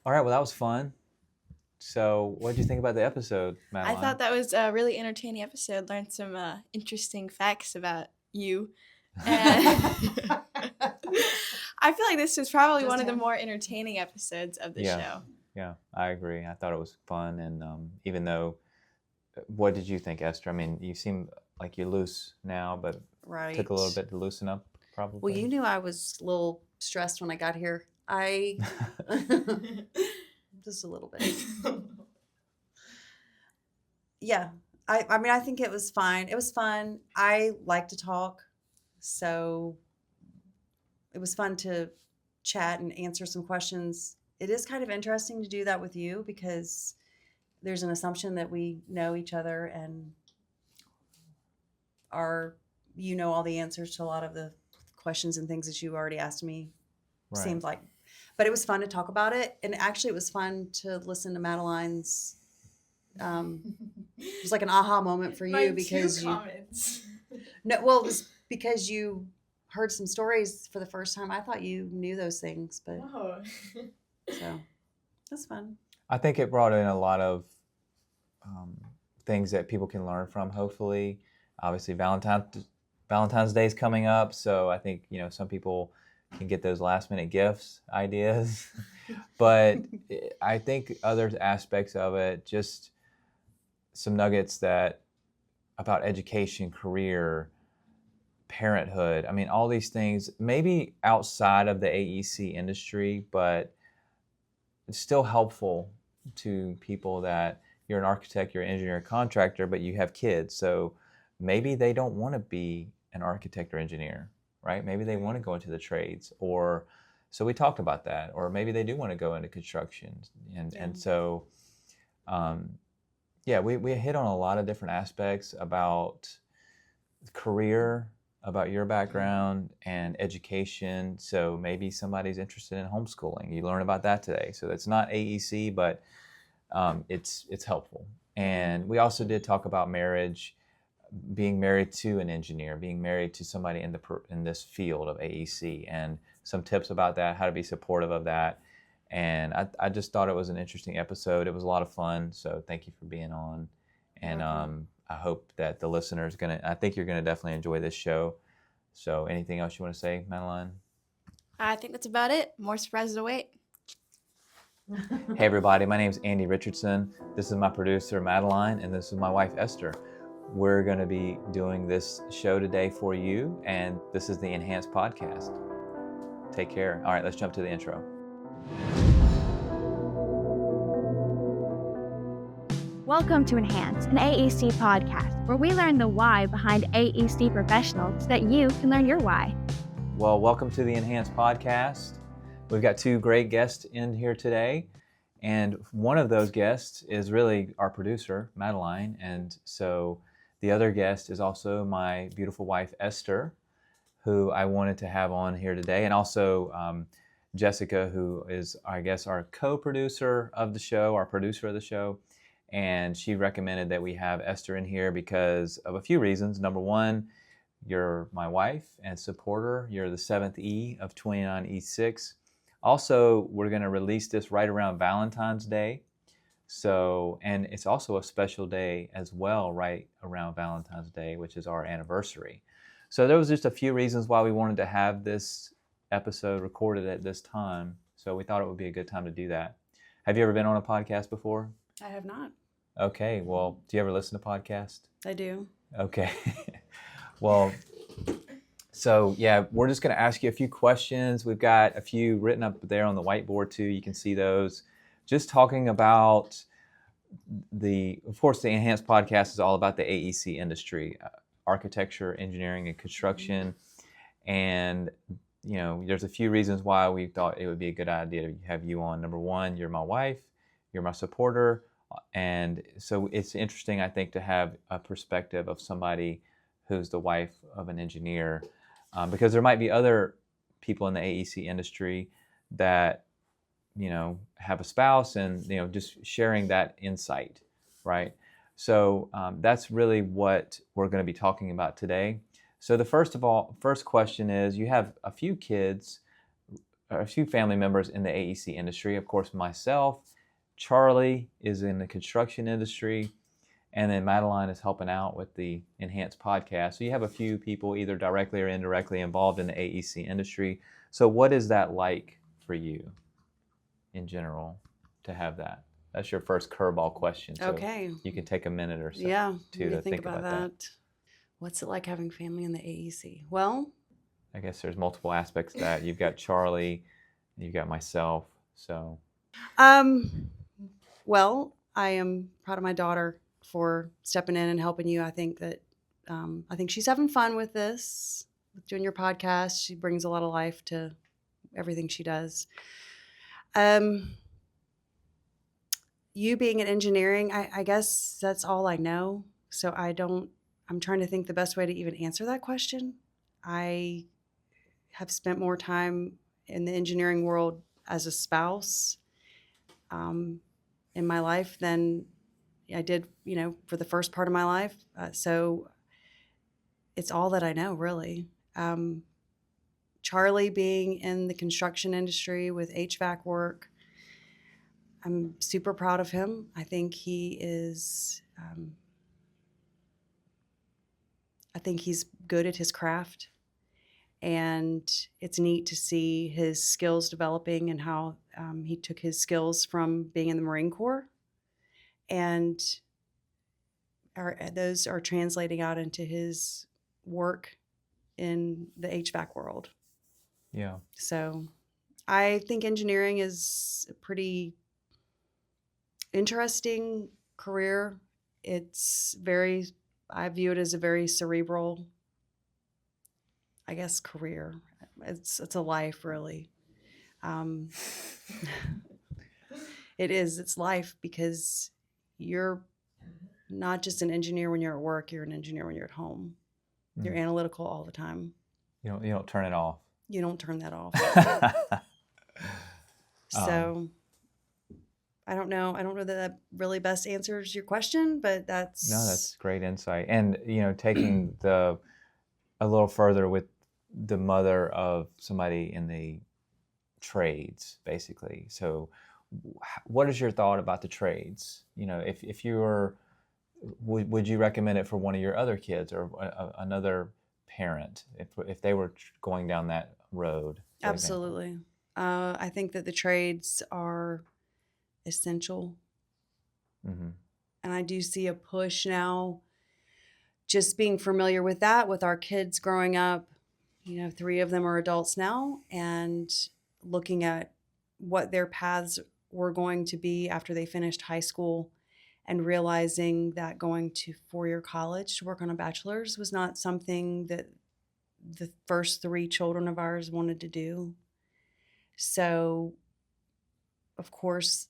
All right, well, that was fun. So what did you think about the episode, I Madeline? thought that was a really entertaining episode. Learned some interesting facts about you. And I feel like this was probably Just one of the him? more entertaining episodes of the Yeah. show. Yeah, I agree. I thought it was fun, and even though, what did you think, Esther? I mean, you seem like you're loose now, but Right. took a little bit to loosen up, probably. Well, you knew I was a little stressed when I got here. Just a little bit. Yeah. I mean, I think it was fine. It was fun. I like to talk. So it was fun to chat and answer some questions. It is kind of interesting to do that with you because there's an assumption that we know each other and you know all the answers to a lot of the questions and things that you already asked me. Right. Seemed like, but it was fun to talk about it, and actually, it was fun to listen to Madeline's. It was like an aha moment for you because you. comments. No, well, it was because you heard some stories for the first time. I thought you knew those things, but Oh. so that's fun. I think it brought in a lot of things that people can learn from, hopefully. Obviously, Valentine's Day is coming up, so I think, some people can get those last-minute gifts ideas. But I think other aspects of it, just some nuggets about education, career, parenthood. I mean, all these things, maybe outside of the AEC industry, but it's still helpful to people that you're an architect, you're an engineer, contractor, but you have kids. So maybe they don't want to be an architect or engineer, right? Maybe they want to go into the trades, so we talked about that. Or maybe they do want to go into construction. And so, we hit on a lot of different aspects about career, about your background and education. So maybe somebody's interested in homeschooling. You learn about that today. So that's not AEC, but it's helpful. And we also did talk about marriage, being married to an engineer, being married to somebody in this field of AEC, and some tips about that, how to be supportive of that. And I just thought it was an interesting episode. It was a lot of fun. So thank you for being on. And I hope that the listeners I think you're gonna definitely enjoy this show. So anything else you want to say, Madeline? I think that's about it. More surprises await. Hey everybody, my name is Andy Richardson. This is my producer, Madeline, and this is my wife, Esther. We're going to be doing this show today for you, and this is the EHANCE podcast. Take care. All right, let's jump to the intro. Welcome to EHANCE, an AEC podcast, where we learn the why behind AEC professionals so that you can learn your why. Well, welcome to the EHANCE podcast. We've got two great guests in here today, and one of those guests is really our producer, Madeline, and so the other guest is also my beautiful wife, Esther, who I wanted to have on here today, and also Jessica, who is, I guess, our co-producer of the show, our producer of the show, and she recommended that we have Esther in here because of a few reasons. Number one, you're my wife and supporter. You're the 7th E of 29E6. Also, we're going to release this right around Valentine's Day. So, and it's also a special day as well, right around Valentine's Day, which is our anniversary. So there was just a few reasons why we wanted to have this episode recorded at this time. So we thought it would be a good time to do that. Have you ever been on a podcast before? I have not. Okay. Well, do you ever listen to podcasts? I do. Okay. Well, so yeah, we're just going to ask you a few questions. We've got a few written up there on the whiteboard too. You can see those. Just talking about of course, the EHANCE podcast is all about the AEC industry, architecture, engineering, and construction. And, there's a few reasons why we thought it would be a good idea to have you on. Number one, you're my wife, you're my supporter. And so it's interesting, I think, to have a perspective of somebody who's the wife of an engineer, because there might be other people in the AEC industry that have a spouse and, just sharing that insight, right? So that's really what we're going to be talking about today. So the first question is, you have a few kids. a few family members in the AEC industry. Of course, myself, Charlie is in the construction industry, and then Madeline is helping out with the EHANCE podcast. So you have a few people either directly or indirectly involved in the AEC industry. So what is that like for you in general to have that? That's your first curveball question. So Okay. you can take a minute or so Yeah. to think about that. What's it like having family in the AEC? Well, I guess there's multiple aspects to that. You've got Charlie, you've got myself. So well, I am proud of my daughter for stepping in and helping you. I think that I think she's having fun with this, with doing your podcast. She brings a lot of life to everything she does. You being in engineering, I guess that's all I know. So I'm trying to think the best way to even answer that question. I have spent more time in the engineering world as a spouse in my life than I did, for the first part of my life. So it's all that I know, really. Charlie being in the construction industry with HVAC work, I'm super proud of him. I think he is, I think he's good at his craft. And it's neat to see his skills developing and how he took his skills from being in the Marine Corps. And those are translating out into his work in the HVAC world. yeah. So I think engineering is a pretty interesting career. I view it as a very cerebral, I guess, career. It's a life, really. It's life, because you're not just an engineer when you're at work, you're an engineer when you're at home. You're analytical all the time. You don't turn it off. You don't turn that off. So I don't know. I don't know that really best answers your question, but that's great insight. And taking a little further with the mother of somebody in the trades, basically. So what is your thought about the trades? If you were, would you recommend it for one of your other kids or another parent if they were going down that road? Absolutely. I think that the trades are essential. Mm-hmm. And I do see a push now, just being familiar with that, with our kids growing up. 3 of them are adults now, and looking at what their paths were going to be after they finished high school, and realizing that going to 4-year college to work on a bachelor's was not something that the first 3 children of ours wanted to do. So, of course,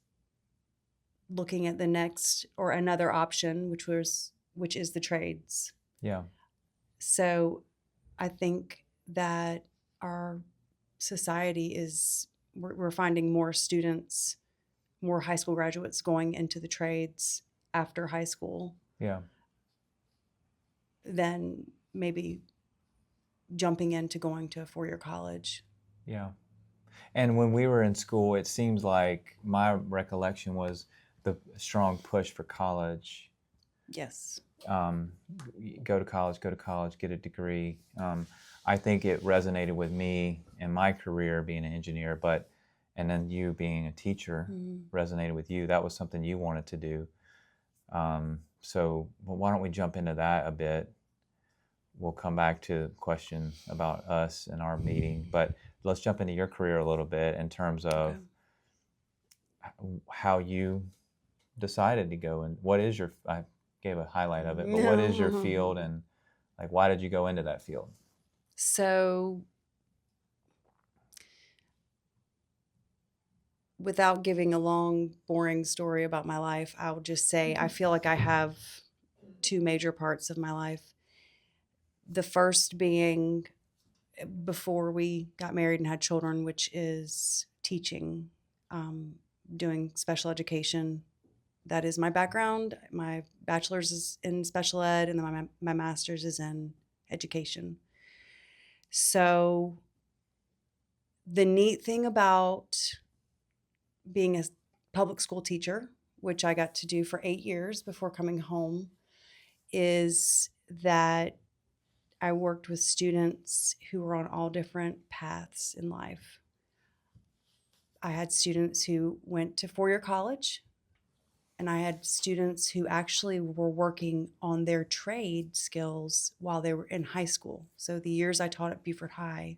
looking at the next or another option, which is the trades. Yeah. So I think that our society we're finding more students, more high school graduates going into the trades after high school. Yeah. Than maybe jumping into going to a 4-year college. Yeah. And when we were in school, it seems like my recollection was the strong push for college. Yes. Go to college, get a degree. I think it resonated with me in my career being an engineer, and then you being a teacher resonated with you. That was something you wanted to do. So why don't we jump into that a bit? We'll come back to the question about us and our meeting, but let's jump into your career a little bit in terms of how you decided to go, and what is I gave a highlight of it, but what is your field, and why did you go into that field? So without giving a long, boring story about my life, I would just say I feel like I have 2 major parts of my life. The first being before we got married and had children, which is teaching, doing special education. That is my background. My bachelor's is in special ed, and then my master's is in education. So The neat thing about being a public school teacher, which I got to do for 8 years before coming home, is that I worked with students who were on all different paths in life. I had students who went to four-year college, and I had students who actually were working on their trade skills while they were in high school. So the years I taught at Beaufort High,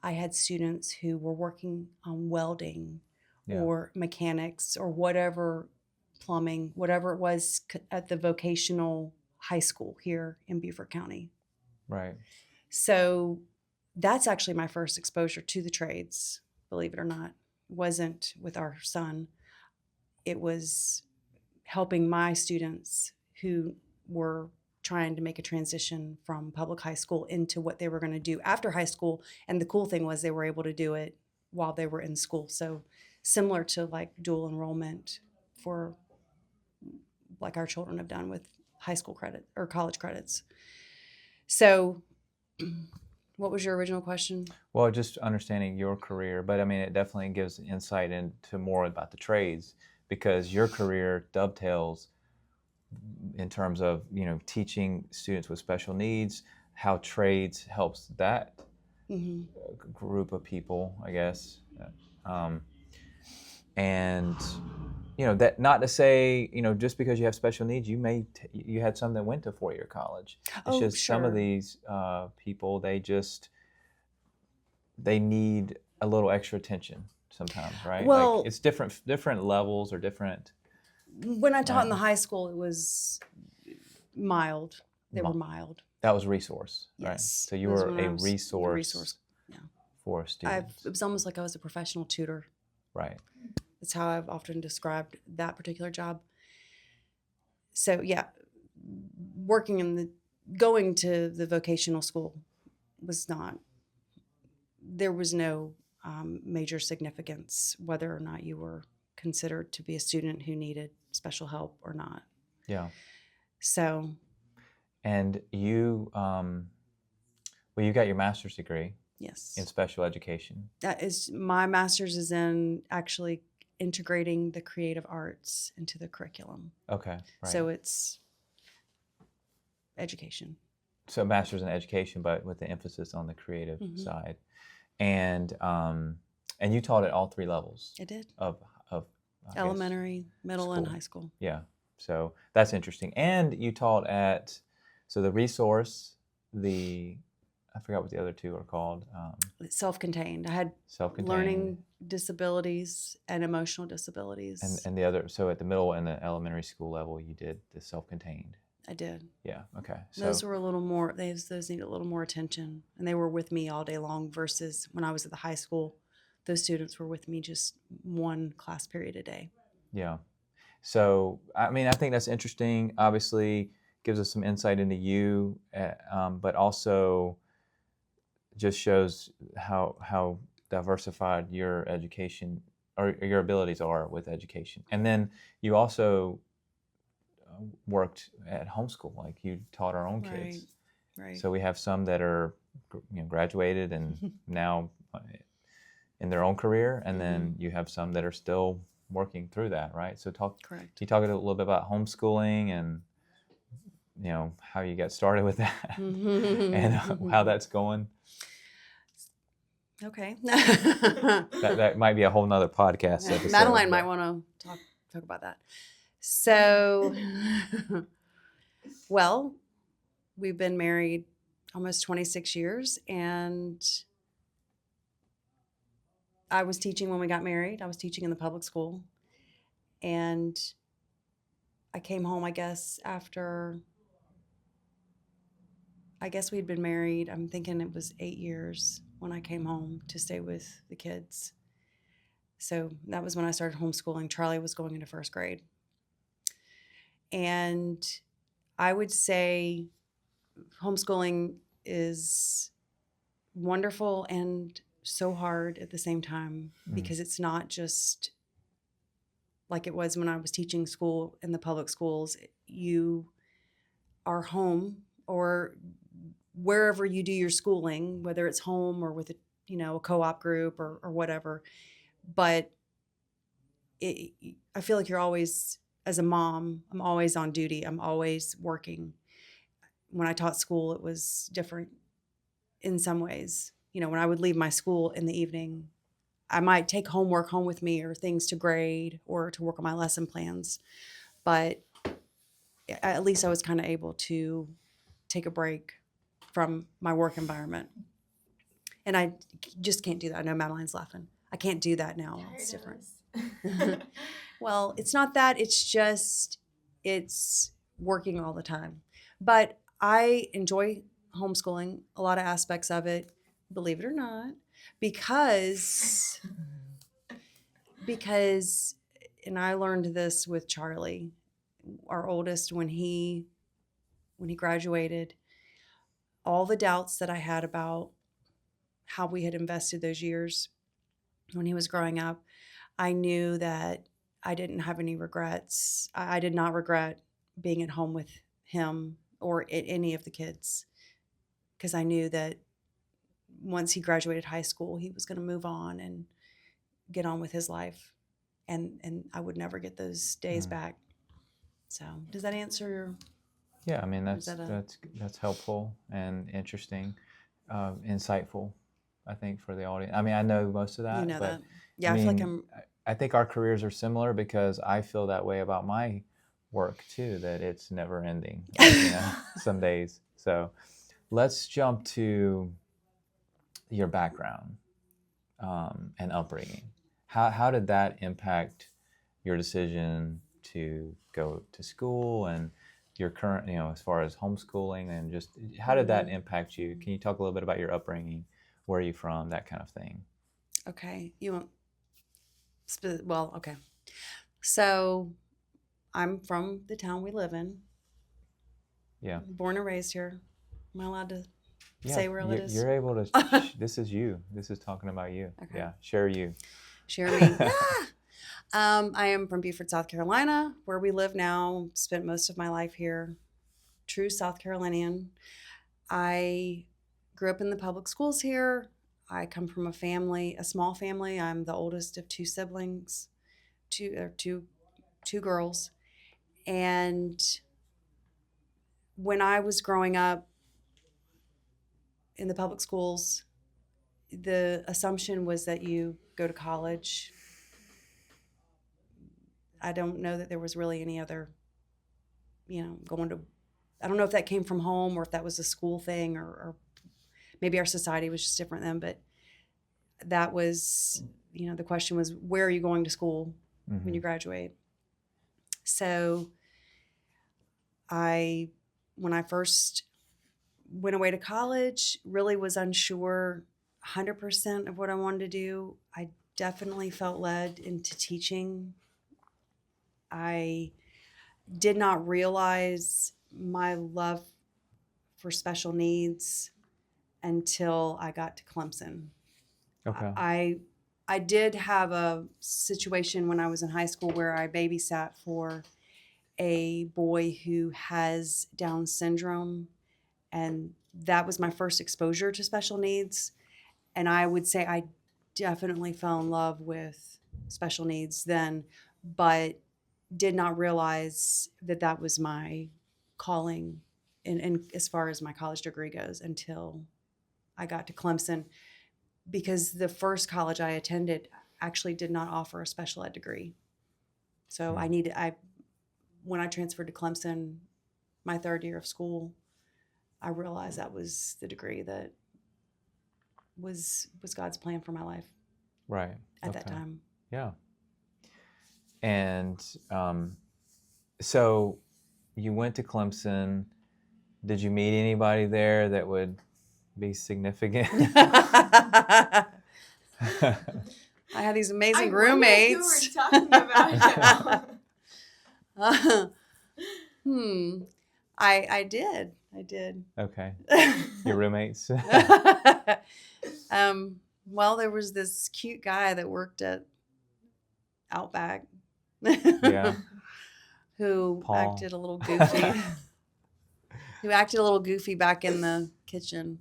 I had students who were working on welding or mechanics or whatever, plumbing, whatever it was at the vocational high school here in Beaufort County. Right. So that's actually my first exposure to the trades, believe it or not. It wasn't with our son. It was helping my students who were trying to make a transition from public high school into what they were going to do after high school. And the cool thing was they were able to do it while they were in school. So similar to like dual enrollment for like our children have done with high school credit or college credits. So what was your original question? Well, just understanding your career, but I mean, it definitely gives insight into more about the trades, because your career dovetails in terms of, you know, teaching students with special needs, how trades helps that group of people, I guess. And, you know, that not to say, you know, just because you have special needs, you had some that went to four-year college. It's just some of these people, they need a little extra attention sometimes, right? Well, like it's different levels or different. When I taught in the high school, it was mild. They were mild. That was resource, Yes. right? So you were a resource yeah. for students. It was almost like I was a professional tutor. Right. That's how I've often described that particular job. So yeah, going to the vocational school there was no major significance whether or not you were considered to be a student who needed special help or not. Yeah. So. And you, you got your master's degree. Yes. In special education. My master's is in actually integrating the creative arts into the curriculum. Okay. Right. So it's education. So master's in education, but with the emphasis on the creative side. And you taught at all three levels. I did. Of elementary, middle, and high school. Yeah. So that's interesting. And you taught at the resource, I forgot what the other two are called. Self-contained. I had learning disabilities and emotional disabilities. And the other, so at the middle and the elementary school level, you did the self-contained. I did. Yeah. Okay. So those were a little more. Those needed a little more attention, and they were with me all day long. Versus when I was at the high school, those students were with me just one class period a day. Yeah. So I mean, I think that's interesting. Obviously, gives us some insight into you, but also just shows how diversified your education or your abilities are with education. And then you also worked at homeschool, like you taught our own kids. Right. So we have some that are, you know, graduated and now in their own career, and then you have some that are still working through that, right? So Can you talk a little bit about homeschooling and, you know, how you got started with that and how that's going? Okay. that might be a whole nother podcast episode. Madeline might want to talk about that. So, well, we've been married almost 26 years, and I was teaching when we got married. I was teaching in the public school, and I came home, I guess we'd been married. I'm thinking it was 8 years when I came home to stay with the kids. So that was when I started homeschooling. Charlie was going into first grade. And I would say homeschooling is wonderful and so hard at the same time, because it's not just like it was when I was teaching school in the public schools. You are home or wherever you do your schooling, whether it's home or with a co-op group or whatever. But I feel like you're always, as a mom, I'm always on duty. I'm always working. When I taught school, it was different in some ways. When I would leave my school in the evening, I might take homework home with me or things to grade or to work on my lesson plans. But at least I was kind of able to take a break from my work environment. And I just can't do that. I know Madeline's laughing. I can't do that now. It's different. Well, it's not that. It's working all the time. But I enjoy homeschooling, a lot of aspects of it, believe it or not, because, and I learned this with Charlie, our oldest, when he graduated, all the doubts that I had about how we had invested those years when he was growing up, I knew that I didn't have any regrets. I did not regret being at home with him or any of the kids, because I knew that once he graduated high school, he was going to move on and get on with his life, and I would never get those days back. So, does that answer your? Yeah, I mean that's helpful and interesting, insightful, I think, for the audience. I mean, I know most of that. You know but that. Yeah, I feel like I think our careers are similar because I feel that way about my work too, that it's never ending, some days. So let's jump to your background and upbringing. How did that impact your decision to go to school and your current, as far as homeschooling, and just how did that impact you? Can you talk a little bit about your upbringing? Where are you from? That kind of thing. Okay. Okay. So I'm from the town we live in. Yeah. Born and raised here. Am I allowed to say where it is? You're able to. This is you. This is talking about you. Okay. Yeah. Share you. Share me. I am from Beaufort, South Carolina, where we live now. Spent most of my life here. True South Carolinian. I grew up in the public schools here. I come from a small family. I'm the oldest of two siblings, two girls. And when I was growing up in the public schools, the assumption was that you go to college. I don't know that there was really any other, going to, I don't know if that came from home or if that was a school thing or maybe our society was just different then, but that was, the question was, where are you going to school when you graduate? So when I first went away to college, really was unsure 100% of what I wanted to do. I definitely felt led into teaching. I did not realize my love for special needs until I got to Clemson. Okay. I did have a situation when I was in high school where I babysat for a boy who has Down syndrome, and that was my first exposure to special needs. And I would say I definitely fell in love with special needs then, but did not realize that was my calling in as far as my college degree goes until I got to Clemson, because the first college I attended actually did not offer a special ed degree. So when I transferred to Clemson, my third year of school, I realized that was the degree that was God's plan for my life. Right. At that time. Yeah. And so you went to Clemson. Did you meet anybody there that would be significant? I had these amazing roommates. Who we're talking about now. I did. Okay. Your roommates? Well, there was this cute guy that worked at Outback. Yeah. Who Paul. acted a little goofy. Back in the kitchen.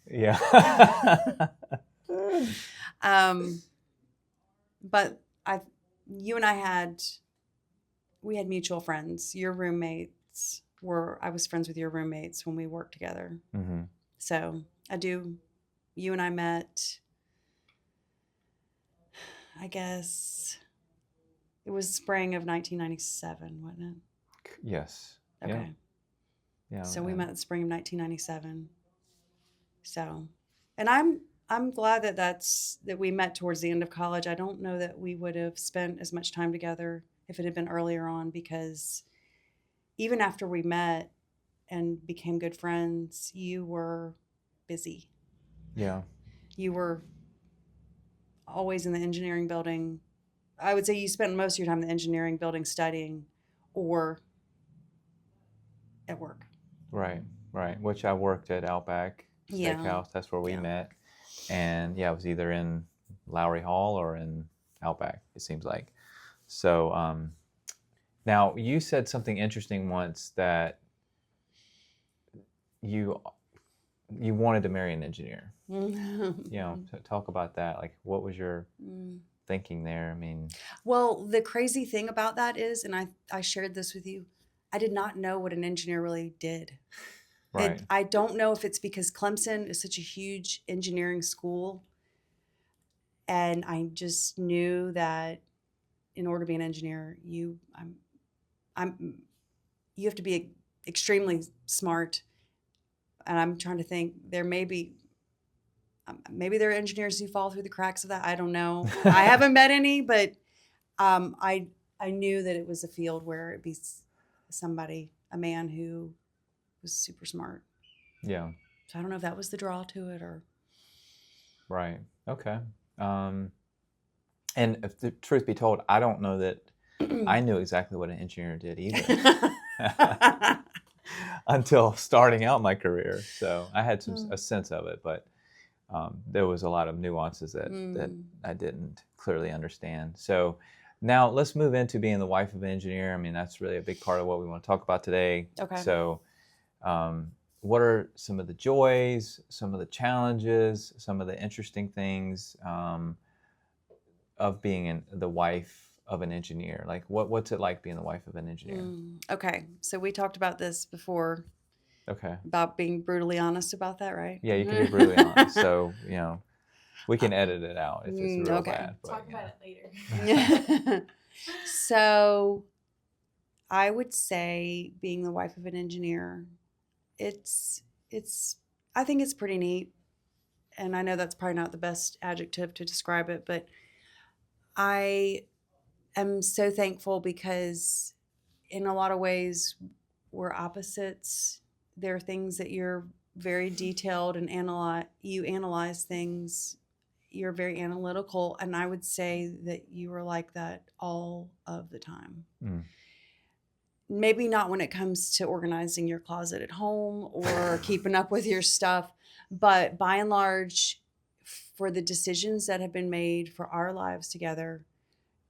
Yeah. But you and I we had mutual friends. Your roommates I was friends with your roommates when we worked together. Mm-hmm. So you and I met, I guess it was spring of 1997, wasn't it? Yes. Okay. Yeah. So we met in spring of 1997. So, and I'm glad that we met towards the end of college. I don't know that we would have spent as much time together if it had been earlier on, because even after we met and became good friends, you were busy. Yeah. You were always in the engineering building. I would say you spent most of your time in the engineering building studying or at work. Right. Which I worked at Outback Steakhouse. That's where we met. And yeah, it was either in Lowry Hall or in Outback, it seems like. So now you said something interesting once, that you wanted to marry an engineer. Talk about that. Like, what was your thinking there? I mean, well, the crazy thing about that is, and I shared this with you, I did not know what an engineer really did. right. I don't know if it's because Clemson is such a huge engineering school, and I just knew that in order to be an engineer, you have to be extremely smart. And I'm trying to think, maybe there are engineers who fall through the cracks of that. I don't know. I haven't met any, but I knew that it was a field where it'd be a man who was super smart. Yeah. So I don't know if that was the draw to it or. Right. Okay. And if the truth be told, I don't know that I knew exactly what an engineer did either until starting out my career. So I had a sense of it, but there was a lot of nuances that I didn't clearly understand. So now let's move into being the wife of an engineer. I mean, that's really a big part of what we want to talk about today. Okay. So what are some of the joys, some of the challenges, some of the interesting things of being the wife of an engineer? Like, what's it like being the wife of an engineer? Okay, so we talked about this before. Okay. About being brutally honest about that, right? Yeah, you can be brutally honest. So, we can edit it out if it's real bad. But, talk about it later. So, I would say being the wife of an engineer, I think it's pretty neat. And I know that's probably not the best adjective to describe it, but I am so thankful because in a lot of ways we're opposites. There are things that you're very detailed and you analyze things. You're very analytical. And I would say that you are like that all of the time. Maybe not when it comes to organizing your closet at home or keeping up with your stuff, but by and large, for the decisions that have been made for our lives together,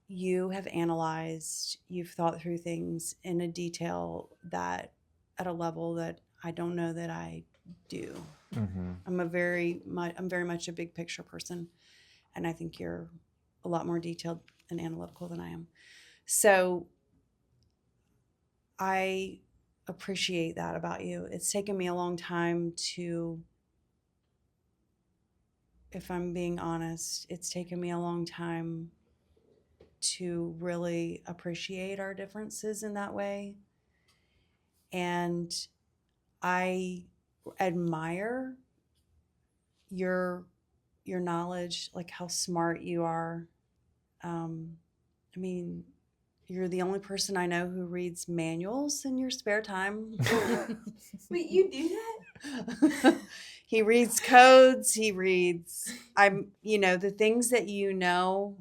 you have analyzed, you've thought through things in a detail that at a level that I don't know that I do. Mm-hmm. I'm very much a big picture person, and I think you're a lot more detailed and analytical than I am. So I appreciate that about you. It's taken me a long time to, if I'm being honest, it's taken me a long time to really appreciate our differences in that way. And I admire your knowledge, like how smart you are. I mean, you're the only person I know who reads manuals in your spare time. Wait, you do that? He reads codes. He reads, the things that you know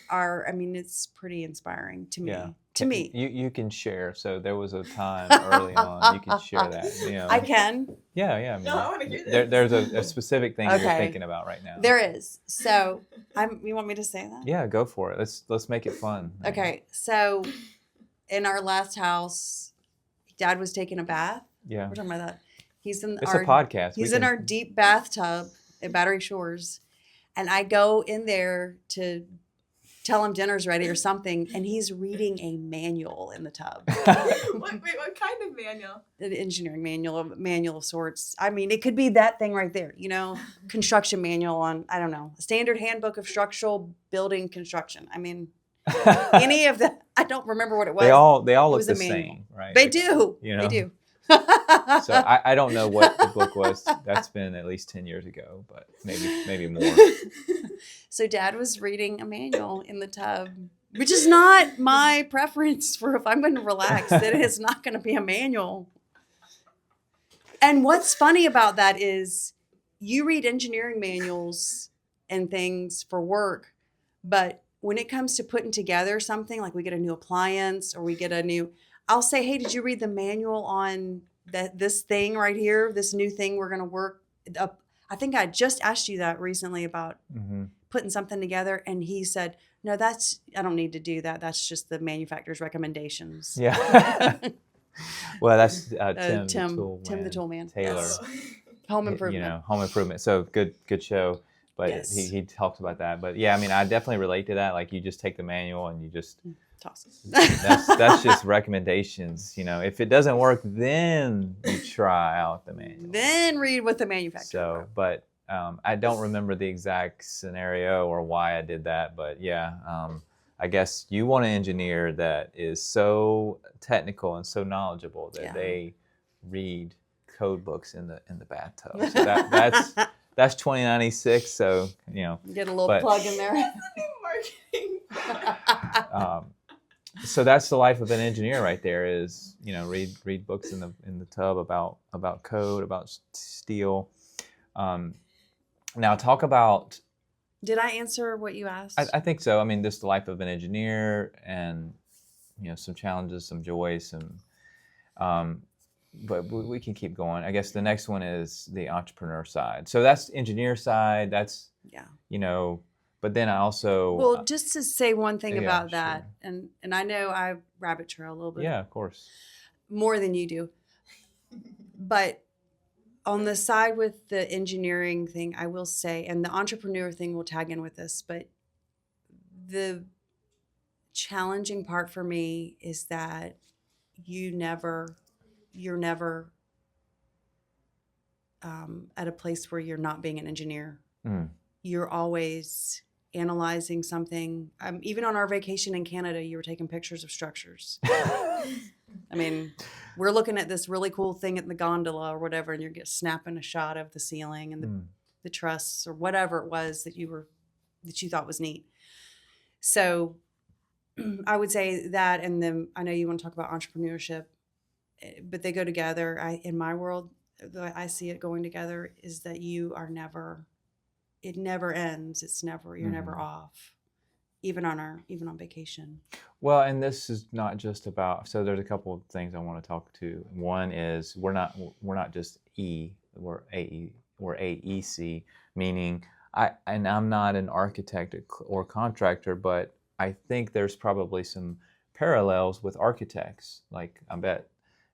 are, I mean, it's pretty inspiring to me. Yeah. To me. You can share. So there was a time early on you can share that. I can? Yeah. I mean, No, I want to hear this. There's a specific thing you're thinking about right now. There is. So you want me to say that? Yeah, go for it. Let's make it fun. Okay. So in our last house, Dad was taking a bath. Yeah. We're talking about that. It's a podcast. He's in our deep bathtub at Battery Shores. And I go in there to tell him dinner's ready or something, and he's reading a manual in the tub. What kind of manual? An engineering manual, a manual of sorts. I mean, it could be that thing right there, construction manual on, I don't know, standard handbook of structural building construction. I mean, any of that. I don't remember what it was. They all look was a the manual. same, right? They Like, do. you know? They do. So I don't know what the book was. That's been at least 10 years ago, but maybe more. So Dad was reading a manual in the tub, which is not my preference for if I'm going to relax. It is not going to be a manual. And what's funny about that is you read engineering manuals and things for work, but when it comes to putting together something, like we get a new appliance or we get I'll say, hey, did you read the manual on this thing right here, this new thing we're going to work up? I think I just asked you that recently about putting something together. And he said, no, I don't need to do that. That's just the manufacturer's recommendations. Yeah. Well, that's Tim the Tool Man. Taylor. Yes. Home Improvement. Home Improvement. So good show. But yes. he talks about that. But yeah, I mean, I definitely relate to that. Like you just take the manual and you just toss it. That's just recommendations. If it doesn't work, then you try out the manual. Then read what the manufacturer. So, but I don't remember the exact scenario or why I did that. But yeah, I guess you want an engineer that is so technical and so knowledgeable that they read code books in the bathtub. So that's 2096. So get a little plug in there. Marketing. So that's the life of an engineer right there. Is read books in the tub about code, about steel. Now talk about. Did I answer what you asked? I think so. I mean, this is the life of an engineer, and some challenges, some joys, but we can keep going. I guess the next one is the entrepreneur side. So that's engineer side. That's But then I also just to say one thing about sure. that, and I know I rabbit trail a little bit. Yeah, of course. More than you do, but on the side with the engineering thing, I will say, and the entrepreneur thing will tag in with this, but the challenging part for me is that you're never at a place where you're not being an engineer. You're always analyzing something. Even on our vacation in Canada, you were taking pictures of structures. I mean, we're looking at this really cool thing at the gondola or whatever, and you're snapping a shot of the ceiling and the truss or whatever it was that you thought was neat. So I would say that, and then I know you want to talk about entrepreneurship, but they go together. In my world, the way I see it going together is that it never ends. You're never off, even on vacation. Well, and this is not just about. So there's a couple of things I want to talk to. One is we're not just we're AEC, meaning I'm not an architect or contractor, but I think there's probably some parallels with architects. Like I bet,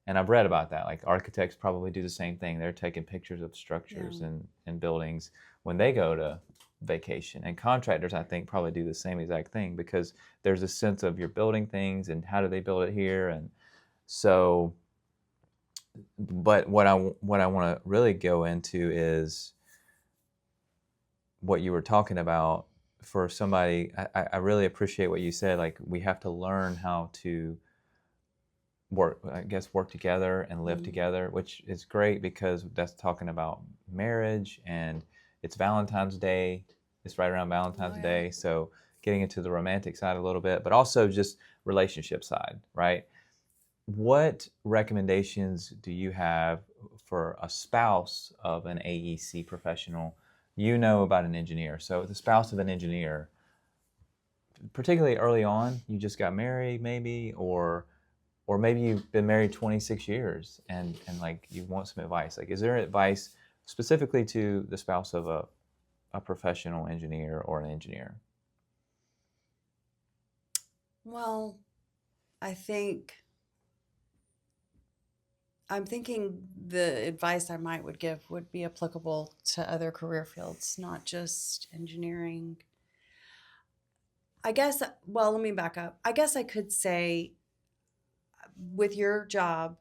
and I've read about that. Like architects probably do the same thing. They're taking pictures of structures and buildings when they go to vacation. And contractors, I think, probably do the same exact thing because there's a sense of you're building things and how do they build it here. And so, but what I want to really go into is what you were talking about for somebody. I really appreciate what you said. Like we have to learn how to work together and live together, which is great because that's talking about marriage, and it's Valentine's Day. It's right around Valentine's Day. So getting into the romantic side a little bit, but also just relationship side, right? What recommendations do you have for a spouse of an AEC professional? About an engineer. So the spouse of an engineer, particularly early on, you just got married maybe, or maybe you've been married 26 years and like you want some advice. Like, is there advice specifically to the spouse of a professional engineer or an engineer? Well, I think I'm thinking the advice I would give would be applicable to other career fields, not just engineering. I guess, well, let me back up. I guess I could say with your job,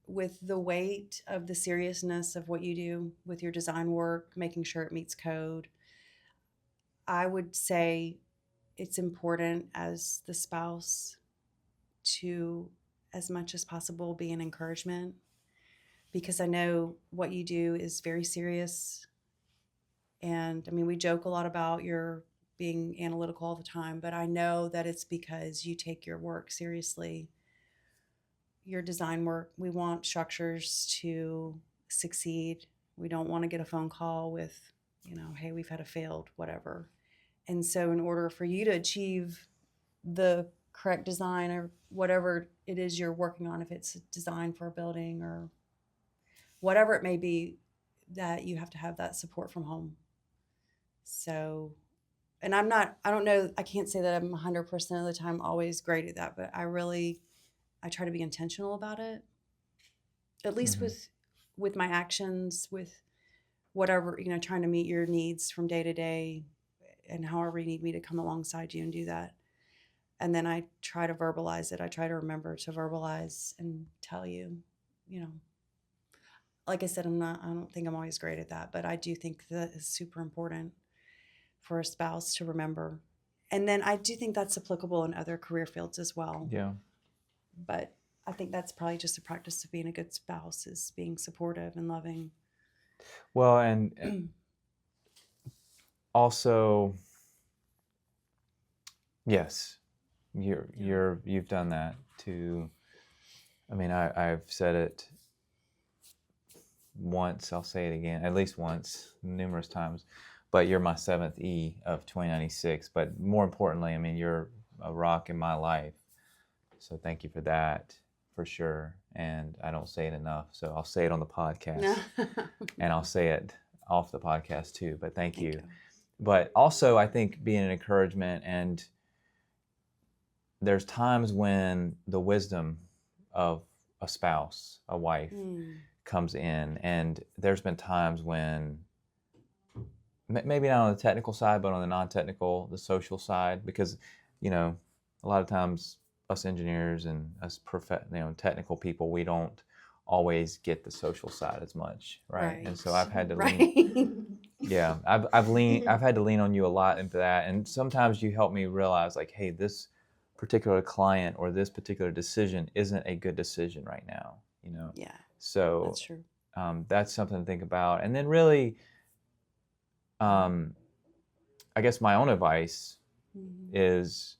with the weight of the seriousness of what you do with your design work, making sure it meets code, I would say it's important as the spouse to, as much as possible, be an encouragement, because I know what you do is very serious. And I mean, we joke a lot about your being analytical all the time, but I know that it's because you take your work seriously. Your design work, we want structures to succeed. We don't want to get a phone call with, hey, we've had a failed whatever. And so in order for you to achieve the correct design or whatever it is you're working on, if it's a design for a building or whatever it may be, that you have to have that support from home. So, and I don't know, I can't say that I'm 100% of the time always great at that, but I try to be intentional about it, at least with my actions, with whatever, trying to meet your needs from day to day and however you need me to come alongside you and do that. And then I try to verbalize it. I try to remember to verbalize and tell you, like I said, I don't think I'm always great at that, but I do think that is super important for a spouse to remember. And then I do think that's applicable in other career fields as well. Yeah. But I think that's probably just a practice of being a good spouse, is being supportive and loving. Well, and also, yes, you've done that too. I mean, I've said it once, I'll say it again, at least once, numerous times, but you're my 7th E of 2096. But more importantly, I mean, you're a rock in my life. So thank you for that, for sure. And I don't say it enough, so I'll say it on the podcast and I'll say it off the podcast too, but thank you. But also, I think being an encouragement, and there's times when the wisdom of a spouse, a wife, comes in, and there's been times when maybe not on the technical side, but on the non-technical, the social side, because a lot of times us engineers and us technical people, we don't always get the social side as much, right? And so I've had to lean. Yeah, I've had to lean on you a lot into that, and sometimes you help me realize, like, hey, this particular client or this particular decision isn't a good decision right now. Yeah. So that's true. That's something to think about. And then really, I guess my own advice is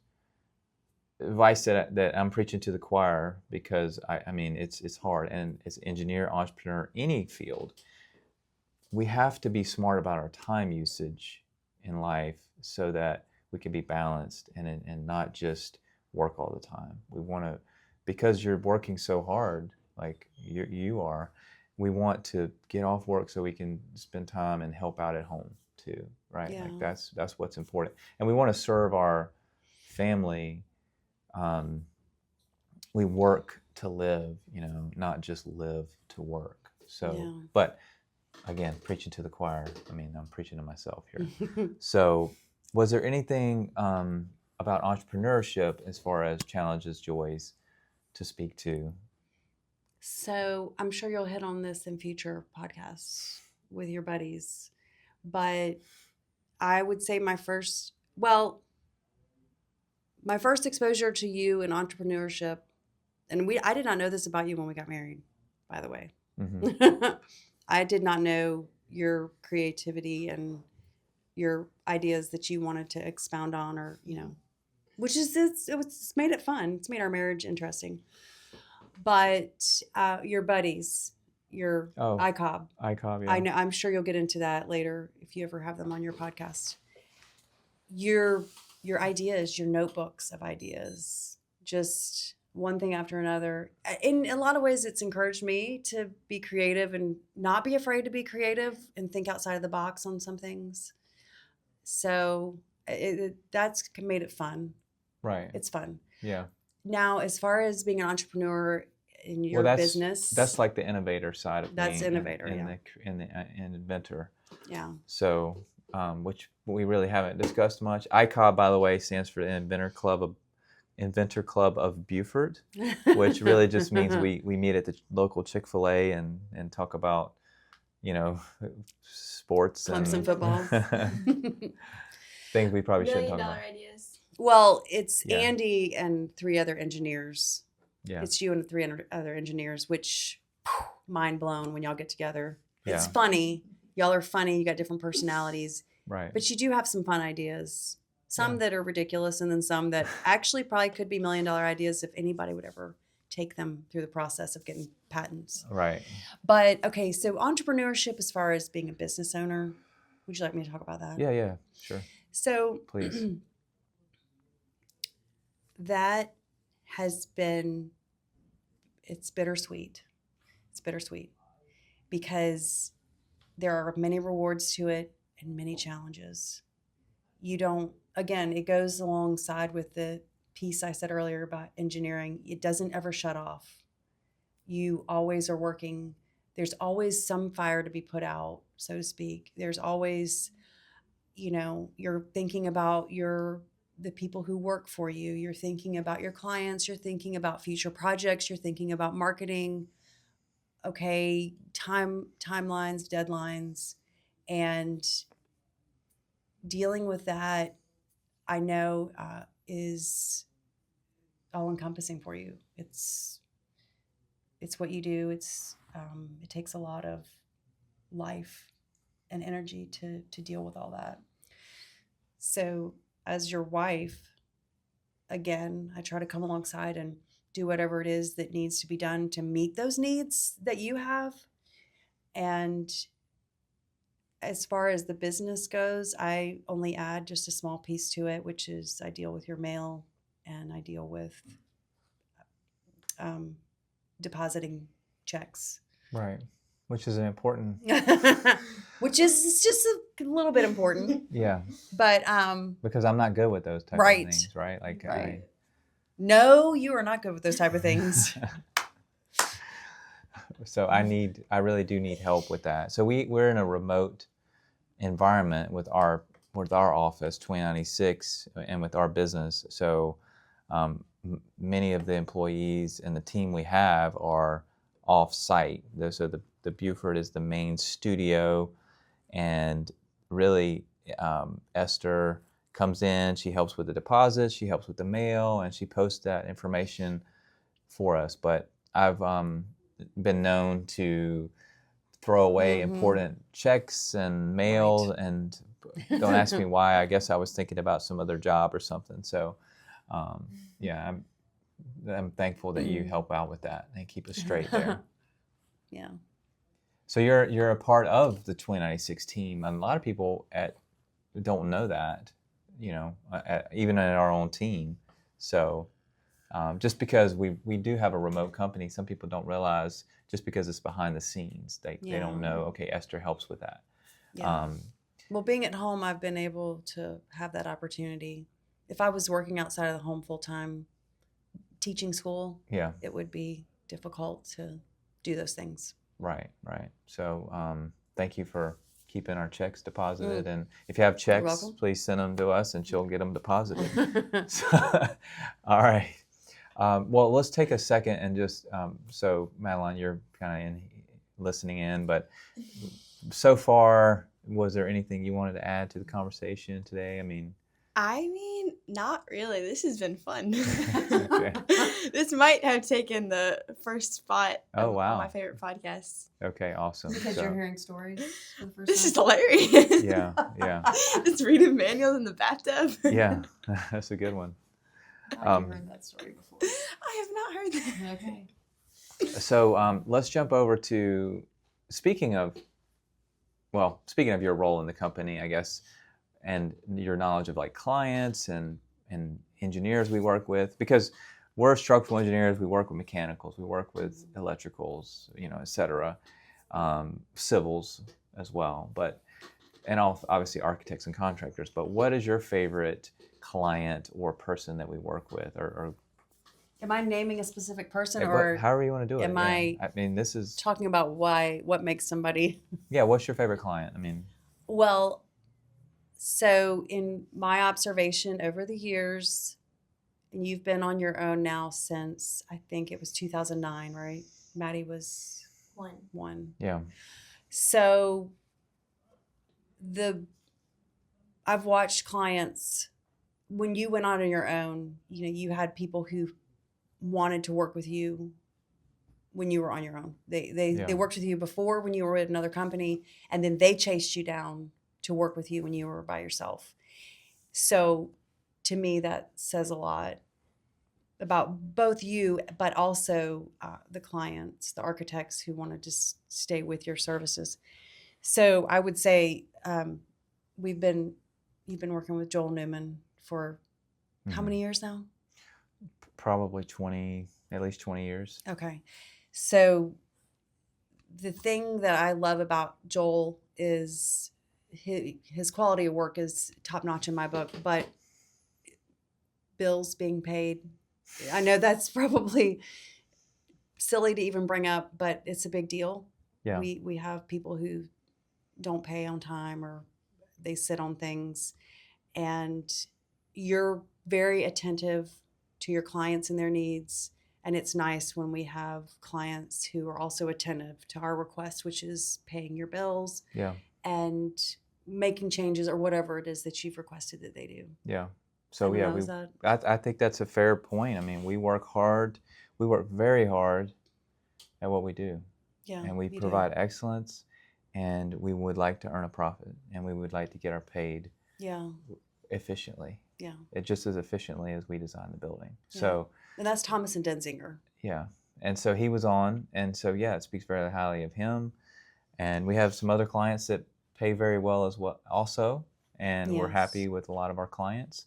advice that I'm preaching to the choir, because I mean, it's hard, and it's engineer, entrepreneur, any field. We have to be smart about our time usage in life so that we can be balanced and not just work all the time. We want to, because you're working so hard, like you are, we want to get off work so we can spend time and help out at home too, right? Yeah. Like that's what's important. And we want to serve our family. We work to live, not just live to work. So, but again, preaching to the choir. I mean, I'm preaching to myself here. So, was there anything about entrepreneurship as far as challenges, joys, to speak to? So I'm sure you'll hit on this in future podcasts with your buddies, but I would say my first exposure to you in entrepreneurship, and I did not know this about you when we got married, by the way. I did not know your creativity and your ideas that you wanted to expound on, or which is it's made it fun. It's made our marriage interesting. But your buddies, your ICOB, yeah. I know. I'm sure you'll get into that later if you ever have them on your podcast. Your ideas, your notebooks of ideas, just one thing after another. In a lot of ways, it's encouraged me to be creative and not be afraid to be creative and think outside of the box on some things. So that's made it fun. Right. It's fun. Yeah. Now, as far as being an entrepreneur, in your business. That's like the innovator side of That's being innovator, in the inventor. Yeah. So, which we really haven't discussed much. ICOB, by the way, stands for the Inventor Club of Beaufort, which really just means we meet at the local Chick-fil-A and talk about, sports Clemson and football. things we probably shouldn't $1 talk million about. ideas. Well, it's Yeah. Andy and 3 other engineers. Yeah. It's you and 3 other engineers, which mind blown when y'all get together. It's Yeah. funny. Y'all are funny. You got different personalities, Right. but you do have some fun ideas. Some Yeah. that are ridiculous, and then some that actually probably could be $1 million ideas if anybody would ever take them through the process of getting patents. Right. But okay, so entrepreneurship as far as being a business owner, would you like me to talk about that? Yeah. Sure. So Please. that has been, it's bittersweet. It's bittersweet because there are many rewards to it and many challenges. You don't, again, it goes alongside with the piece I said earlier about engineering. It doesn't ever shut off. You always are working. There's always some fire to be put out, so to speak. There's always, you're thinking about the people who work for you. You're thinking about your clients. You're thinking about future projects. You're thinking about marketing. Okay, timelines, deadlines, and dealing with that, I know, is all encompassing for you. It's what you do. It takes a lot of life and energy to deal with all that. So as your wife, again, I try to come alongside and do whatever it is that needs to be done to meet those needs that you have. And as far as the business goes, I only add just a small piece to it, which is I deal with your mail and I deal with depositing checks. Right. Which is an important. Which is just a little bit important. Yeah. But because I'm not good with those type Right. of things, right? Like Right. No, you are not good with those type of things. So I really do need help with that. So we're in a remote environment with our office, 2096, and with our business. So many of the employees and the team we have are off-site. So the Beaufort is the main studio, and really Esther comes in, she helps with the deposits, she helps with the mail, and she posts that information for us. But I've been known to throw away important checks and mail, Right. and don't ask me why. I guess I was thinking about some other job or something. So yeah, I'm thankful that you help out with that and keep us straight there. Yeah. So you're a part of the 2096 team, and a lot of people don't know that, even in our own team. So just because we do have a remote company, some people don't realize just because it's behind the scenes, they don't know. Okay, Esther helps with that. Yeah. Well, being at home, I've been able to have that opportunity. If I was working outside of the home full time, teaching school, Yeah. it would be difficult to do those things. Right. So thank you for keeping our checks deposited. And if you have checks, welcome. please send them to us and she'll get them deposited. So, all right. Well, let's take a second and just, so Madeline, you're kind of listening in, but so far, was there anything you wanted to add to the conversation today? I mean, not really. This has been fun. Okay. This might have taken the first spot Oh, of wow. my favorite podcasts. okay, awesome. Because So, you're hearing stories for the first This is time. hilarious. yeah. Just reading manuals in the bathtub. Yeah, that's a good one. I've heard that story before. I have not heard that. Okay. So let's jump over to, speaking of your role in the company, I guess, and your knowledge of like clients and engineers we work with, because we're structural engineers, we work with mechanicals, we work with electricals, et cetera, civils as well, and obviously architects and contractors. But what is your favorite client or person that we work with, or Am I naming a specific person, Hey, or however you want to do it. am yeah. I mean, this is talking about what makes somebody? yeah. What's your favorite client? I mean, Well, so in my observation over the years, and you've been on your own now since I think it was 2009, right? Maddie was one. yeah, So I've watched clients when you went on your own, you had people who wanted to work with you when you were on your own. They worked with you before when you were at another company, and then they chased you down to work with you when you were by yourself. So to me, that says a lot about both you, but also the clients, the architects who wanted to stay with your services. So I would say you've been working with Joel Newman for how many years now? Probably at least 20 years. Okay. So the thing that I love about Joel is his quality of work is top notch in my book, but bills being paid, I know that's probably silly to even bring up, but it's a big deal. Yeah. We have people who don't pay on time, or they sit on things, and you're very attentive to your clients and their needs. And it's nice when we have clients who are also attentive to our request, which is paying your bills and making changes or whatever it is that you've requested that they do. Yeah. So I think that's a fair point. I mean, we work very hard at what we do. Yeah. And we provide excellence, and we would like to earn a profit, and we would like to get our paid efficiently. Yeah. Just as efficiently as we design the building. Yeah. So. And that's Thomas and Denzinger. Yeah. And so he was on, and so it speaks very highly of him. And we have some other clients that pay very well as well also, and we're happy with a lot of our clients.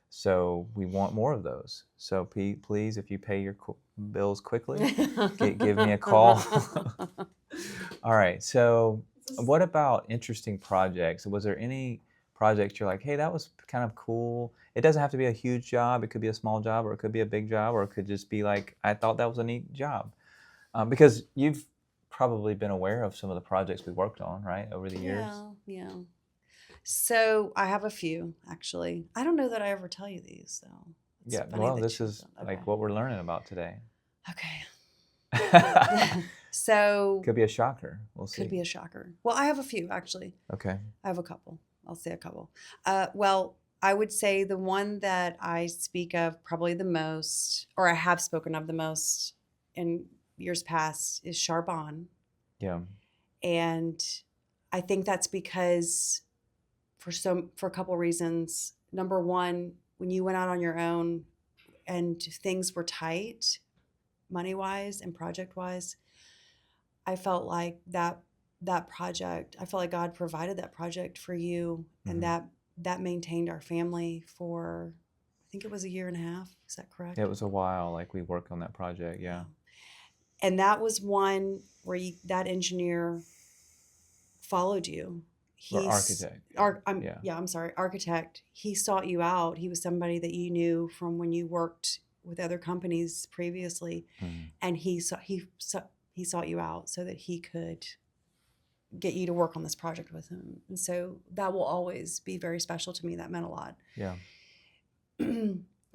So we want more of those. So please, if you pay your bills quickly, give me a call. All right. So what about interesting projects? Was there any projects you're like, hey, that was kind of cool? It doesn't have to be a huge job. It could be a small job, or it could be a big job, or it could just be like, I thought that was a neat job. Because you've probably been aware of some of the projects we worked on, right, over the years? Yeah. So I have a few, actually. I don't know that I ever tell you these, though. Yeah, well, this is like what we're learning about today. Okay. So could be a shocker. We'll see. Could be a shocker. Well, I have a few, actually. Okay. I have a couple. I'll say a couple. Well, I would say the one that I speak of probably the most, or I have spoken of the most in years past, is Charbonne. Yeah. And I think that's because for a couple reasons. Number one, when you went out on your own and things were tight, money-wise and project-wise, I felt like that project, I felt like God provided that project for you, and that maintained our family for, I think it was 1.5 years. Is that correct? It was a while, like we worked on that project, yeah. And that was one where that engineer followed you. Or architect. Architect. He sought you out. He was somebody that you knew from when you worked with other companies previously, and he sought you out so that he could get you to work on this project with him. And so that will always be very special to me. That meant a lot. Yeah.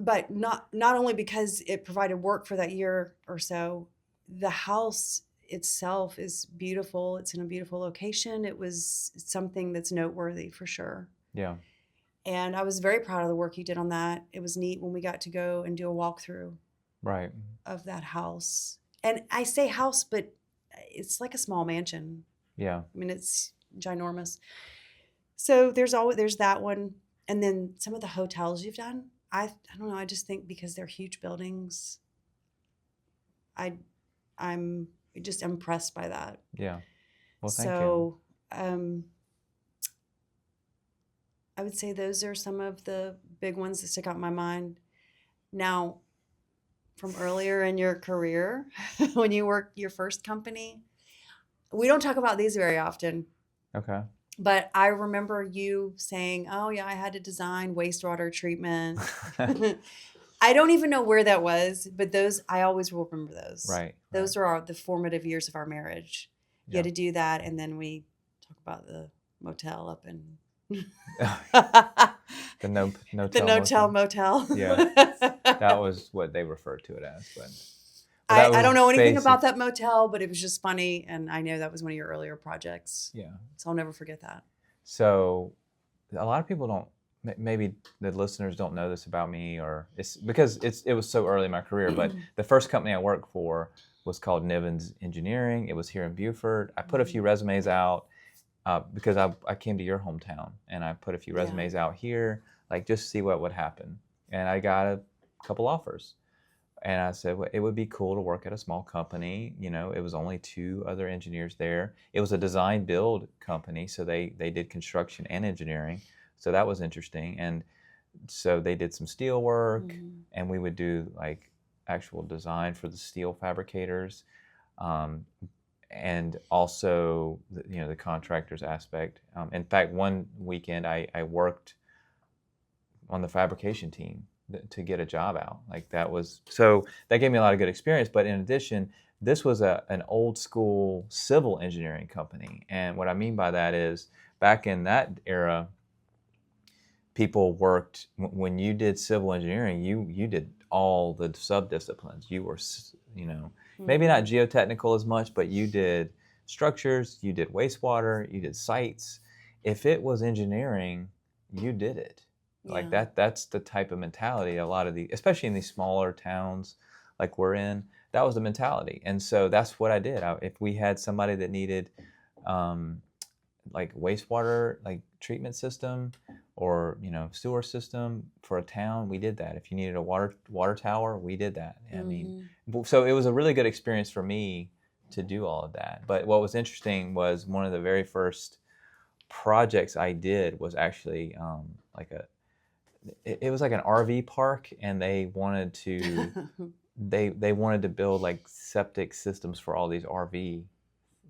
But not only because it provided work for that year or so, the house itself is beautiful. It's in a beautiful location. It was something that's noteworthy for sure. Yeah. And I was very proud of the work you did on that. It was neat when we got to go and do a walkthrough of that house. And I say house, but it's like a small mansion. Yeah. I mean, it's ginormous. So there's that one. And then some of the hotels you've done, I don't know, I just think because they're huge buildings, I'm just impressed by that. Yeah. Well, thank you. So I would say those are some of the big ones that stick out in my mind. Now, from earlier in your career, when you worked your first company, we don't talk about these very often. Okay. But I remember you saying, oh, yeah, I had to design wastewater treatment. I don't even know where that was, but those, I always will remember those. Right. Those are the formative years of our marriage. You had to do that, and then we talk about the motel up in The no the no-tell motel. Yeah. That was what they referred to it as. But that I don't know anything basic. about that motel, but it was just funny, and I know that was one of your earlier projects. Yeah. So I'll never forget that. So a lot of people don't, maybe the listeners don't know this about me, or it's because it was so early in my career, but the first company I worked for was called Nivens Engineering. It was here in Beaufort. I put a few resumes out because I came to your hometown, and I put a few resumes out here, like just see what would happen. And I got a couple offers. And I said, well, it would be cool to work at a small company. You know, it was only 2 other engineers there. It was a design build company, so they did construction and engineering. So that was interesting. And so they did some steel work, and we would do like actual design for the steel fabricators, and also the contractors aspect. In fact, one weekend I worked on the fabrication team to get a job out. Like so that gave me a lot of good experience. But in addition, this was an old school civil engineering company. And what I mean by that is back in that era, people worked, when you did civil engineering, you did all the sub-disciplines. You were, maybe not geotechnical as much, but you did structures, you did wastewater, you did sites. If it was engineering, you did it. Like that's the type of mentality a lot of especially in these smaller towns like we're in, that was the mentality. And so that's what I did. If we had somebody that needed like wastewater, like treatment system, or sewer system for a town, we did that. If you needed a water tower, we did that. I mean, so it was a really good experience for me to do all of that. But what was interesting was one of the very first projects I did was actually it was like an RV park, and they wanted to they wanted to build like septic systems for all these RV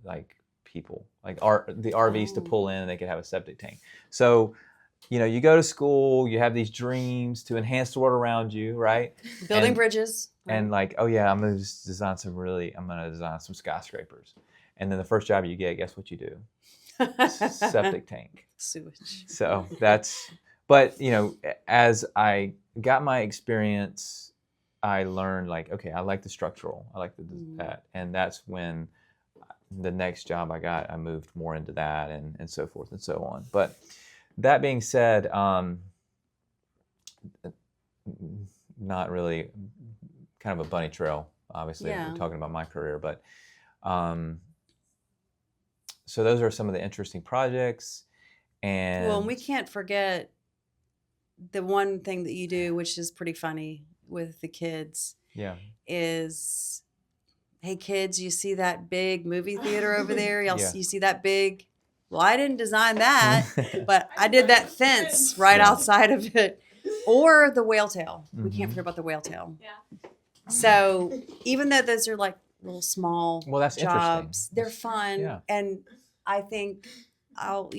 like people, like the RVs to pull in, and they could have a septic tank. So you go to school, you have these dreams to enhance the world around you, right? Building bridges. And like, oh yeah, I'm gonna design some skyscrapers. And then the first job you get, guess what you do? Septic tank. Sewage. So but as I got my experience, I learned like, okay, I like the structural, I like that. And that's when the next job I got, I moved more into that and so forth and so on. But that being said, not really kind of a bunny trail, obviously. We're talking about my career, but so those are some of the interesting projects. And we can't forget the one thing that you do, which is pretty funny with the kids, is, hey kids, you see that big movie theater over there? You see that big? Well, I didn't design that, but I did that fence right outside of it. Or the whale tail. We can't forget about the whale tail. Yeah. So even though those are like little small jobs, they're fun. Yeah. And I think I'll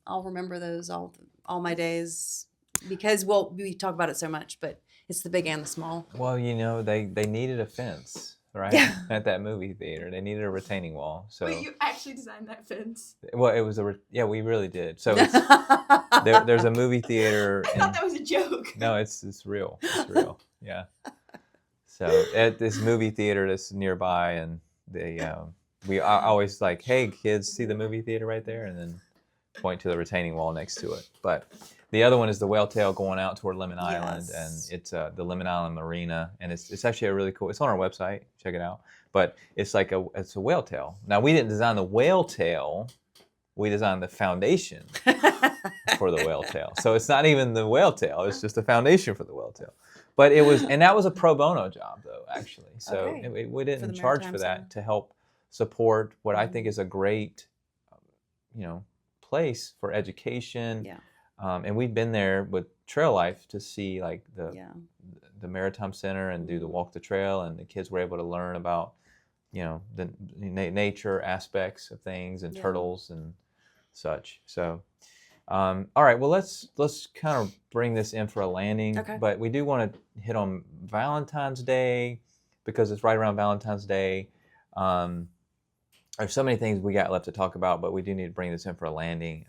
remember those all my days, because we talk about it so much, but it's the big and the small. Well, they needed a fence, right? At that movie theater, they needed a retaining wall. So wait, you actually designed that fence? Well, it was we really did. So there's a movie theater. I thought that was a joke. No, it's real. It's real. Yeah. So at this movie theater that's nearby, and they we always like, hey kids, see the movie theater right there, and then point to the retaining wall next to it. But the other one is the whale tail going out toward Lemon Island, and it's the Lemon Island Marina, and it's actually a really cool. It's on our website. Check it out. But it's like it's a whale tail. Now we didn't design the whale tail. We designed the foundation for the whale tail. So it's not even the whale tail. It's just the foundation for the whale tail. But that was a pro bono job though, actually. So we didn't charge for that to help support what I think is a great, place for education. Yeah. And we've been there with Trail Life to see like the Maritime Center and do the walk the trail, and the kids were able to learn about, the nature aspects of things and turtles and such. So All right, well, let's kind of bring this in for a landing. Okay. But we do want to hit on Valentine's Day because it's right around Valentine's Day. There's so many things we got left to talk about, but we do need to bring this in for a landing.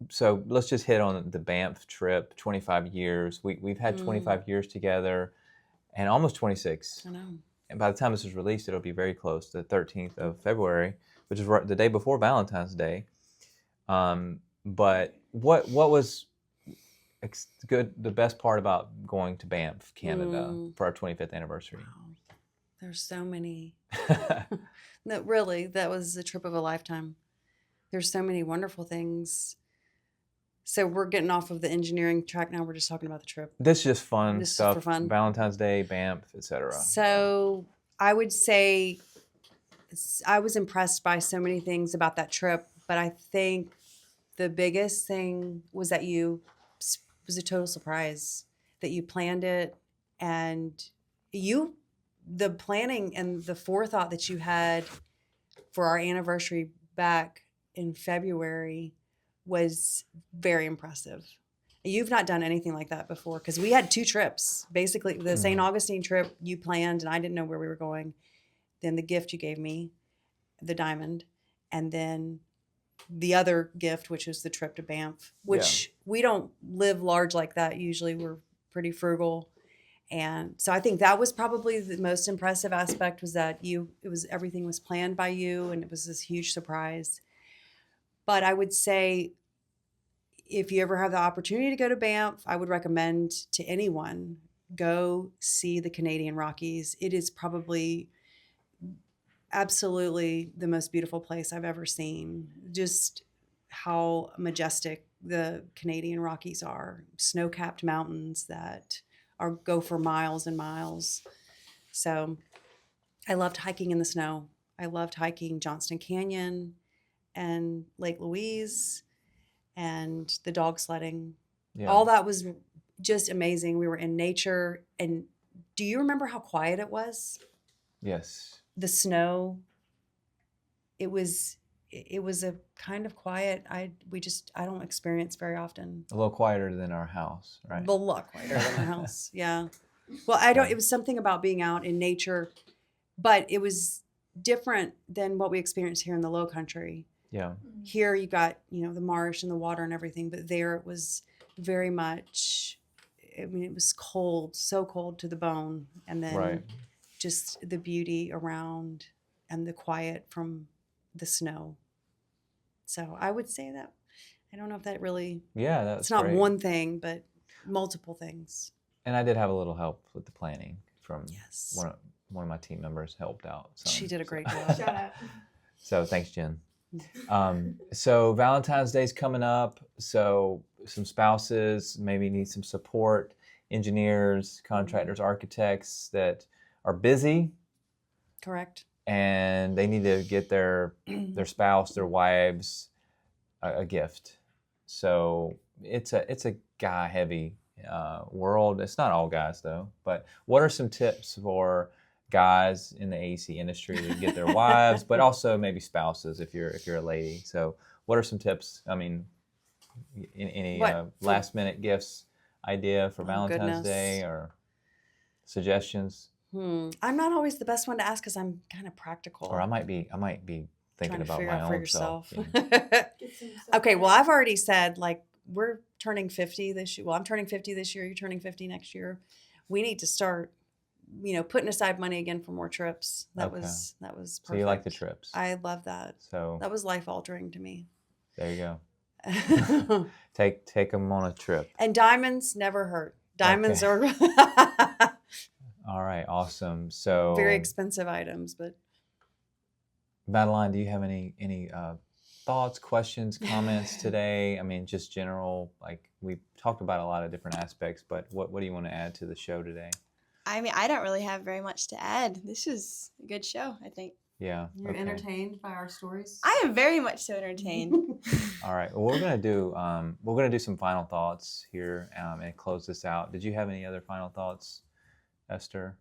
So let's just hit on the Banff trip, 25 years. We've had 25 years together and almost 26. I know. And by the time this is released, it'll be very close to the 13th of February, which is the day before Valentine's Day. But what was good? The best part about going to Banff, Canada, for our 25th anniversary? Wow. There's so many. No, really, that was a trip of a lifetime. There's so many wonderful things. So we're getting off of the engineering track now. We're just talking about the trip. This is just fun This is stuff. for fun. Valentine's Day, Banff, etc. So I would say I was impressed by so many things about that trip, but I think the biggest thing was that was a total surprise that you planned it, and the planning and the forethought that you had for our anniversary back in February was very impressive. You've not done anything like that before, because we had 2 trips. Basically, the St. Augustine trip you planned, and I didn't know where we were going. Then the gift you gave me, the diamond, and then the other gift, which was the trip to Banff, which we don't live large like that. Usually we're pretty frugal. And so I think that was probably the most impressive aspect, was that everything was planned by you, and it was this huge surprise. But I would say, if you ever have the opportunity to go to Banff, I would recommend to anyone, go see the Canadian Rockies. It is probably absolutely the most beautiful place I've ever seen. Just how majestic the Canadian Rockies are. Snow-capped mountains that go for miles and miles. So I loved hiking in the snow. I loved hiking Johnston Canyon and Lake Louise and the dog sledding. Yeah. All that was just amazing. We were in nature. And do you remember how quiet it was? Yes. The snow, it was a kind of quiet I don't experience very often. A little quieter than our house, right? A lot quieter than our house. Yeah. Well, it was something about being out in nature, but it was different than what we experienced here in the Low Country. Yeah. Here you got, the marsh and the water and everything, but there it was very much, it was cold, so cold to the bone. And then just the beauty around and the quiet from the snow. So I would say that. I don't know if that really, that's it's not great. one thing, but multiple things. And I did have a little help with the planning from Yes. one of my team members helped out. She did a great job. Shout out. So thanks, Jen. So Valentine's Day's coming up. So some spouses maybe need some support, engineers, contractors, architects that are busy. Correct. And they need to get their spouse, their wives, a gift. So it's a guy heavy world. It's not all guys though. But what are some tips for guys in the AEC industry to get their wives, but also maybe spouses if you're a lady? So what are some tips? I mean, any last minute gifts idea for Valentine's Day or suggestions? I'm not always the best one to ask because I'm kind of practical. Or I might be thinking about my own self. Okay, well, I've already said, we're turning 50 this year. Well, I'm turning 50 this year. You're turning 50 next year. We need to start, putting aside money again for more trips. That was perfect. So you like the trips? I love that. So that was life altering to me. There you go. Take them on a trip. And diamonds never hurt. Diamonds are all right, awesome. So very expensive items, but Madeline, do you have any thoughts, questions, comments today? I mean, just general, we talked about a lot of different aspects, but what do you want to add to the show today? I mean, I don't really have very much to add. This is a good show, I think. Yeah. You're entertained by our stories? I am very much so entertained. All right. Well, we're gonna do some final thoughts here and close this out. Did you have any other final thoughts, Esther?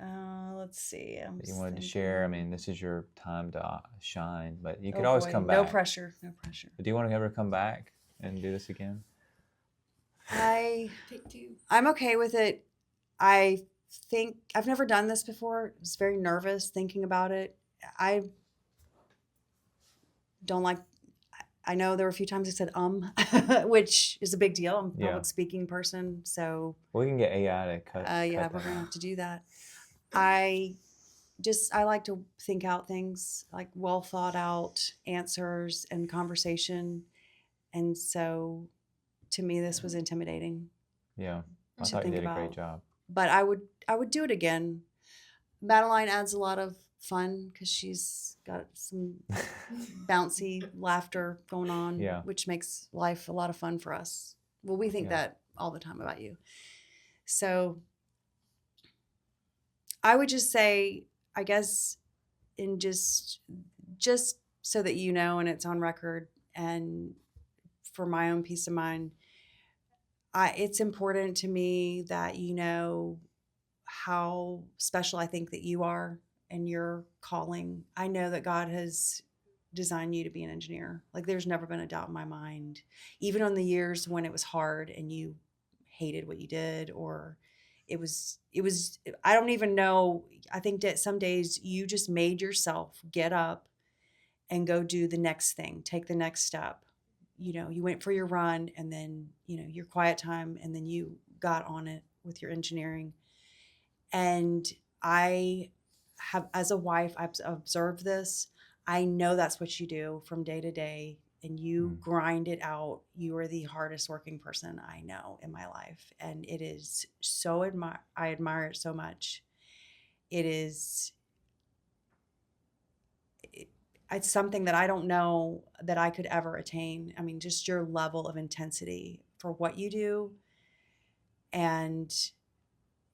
Let's see. That you wanted to share? I mean, this is your time to shine, but you could Oh, always boy. come back. No pressure. No pressure. But do you want to ever come back and do this again? Take two. I'm okay with it. I think I've never done this before. I was very nervous thinking about it. I don't like. I know there were a few times I said which is a big deal. I'm a public speaking person, so we can get AI to cut. yeah, cut we're that gonna out. have to do that. I like to think out things, like well thought out answers and conversation, and so to me this was intimidating. Yeah, I to thought you think did a great about. job. But I would do it again. Madeline adds a lot of fun because she's got some bouncy laughter going on, which makes life a lot of fun for us. Well, we think that all the time about you. So I would just say, I guess, in just so that you know, and it's on record, and for my own peace of mind, it's important to me that you know how special I think that you are and your calling. I know that God has designed you to be an engineer. Like, there's never been a doubt in my mind, even on the years when it was hard and you hated what you did, or it was, I don't even know. I think that some days you just made yourself get up and go do the next thing, take the next step. You know, you went for your run and then, you know, your quiet time, and then you got on it with your engineering. And I have, as a wife, I've observed this. I know that's what you do from day to day, and you grind it out. You are the hardest working person I know in my life. And it is so I admire it so much. It's something that I don't know that I could ever attain. I mean, just your level of intensity for what you do. And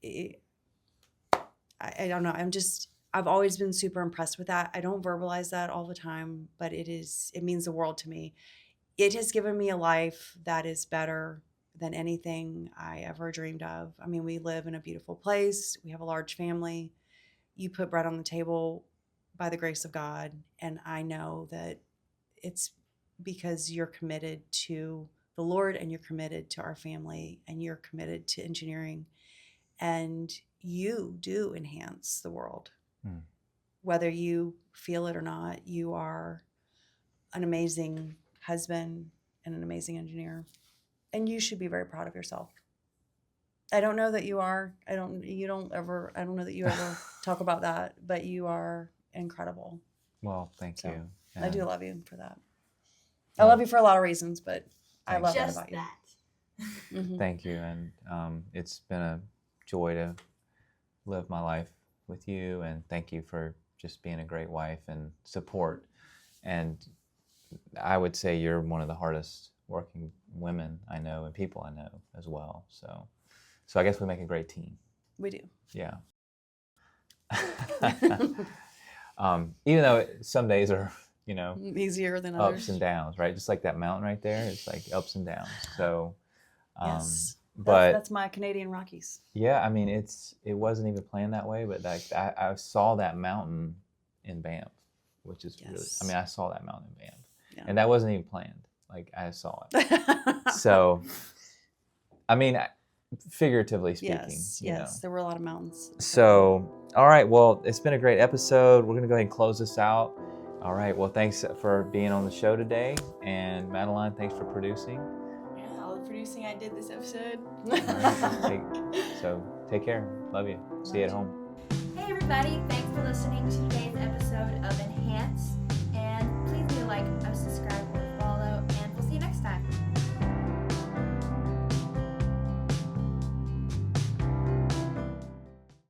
I don't know. I've always been super impressed with that. I don't verbalize that all the time, but it means the world to me. It has given me a life that is better than anything I ever dreamed of. I mean, we live in a beautiful place. We have a large family. You put bread on the table by the grace of God. And I know that it's because you're committed to the Lord, and you're committed to our family, and you're committed to engineering, and you do enhance the world. Whether you feel it or not, you are an amazing husband and an amazing engineer, and you should be very proud of yourself. I don't know that you are. I don't know that you ever talk about that, but you are incredible. Well, thank you. And I do love you for that. I love you for a lot of reasons, but I love that about you. Mm-hmm. Thank you. And it's been a joy to live my life with you, and thank you for just being a great wife and support. And I would say you're one of the hardest working women I know, and people I know as well. So I guess we make a great team. We do. Yeah. Even though some days are, you know, easier than others. Ups and downs, right? Just like that mountain right there, it's like ups and downs. So, yes, but that's my Canadian Rockies. Yeah, I mean, it wasn't even planned that way, but like I saw that mountain in Banff, which is really, I mean, I saw that mountain in Banff, and that wasn't even planned. Like, I saw it. So, I mean, figuratively speaking. Yes, there were a lot of mountains. So, all right, well, it's been a great episode. We're gonna go ahead and close this out. All right, well, thanks for being on the show today, and Madeline, thanks for producing. Yeah, all the producing I did this episode. All right, so take care. Love you. See you at home. Hey everybody, thanks for listening to today's episode of EHANCE.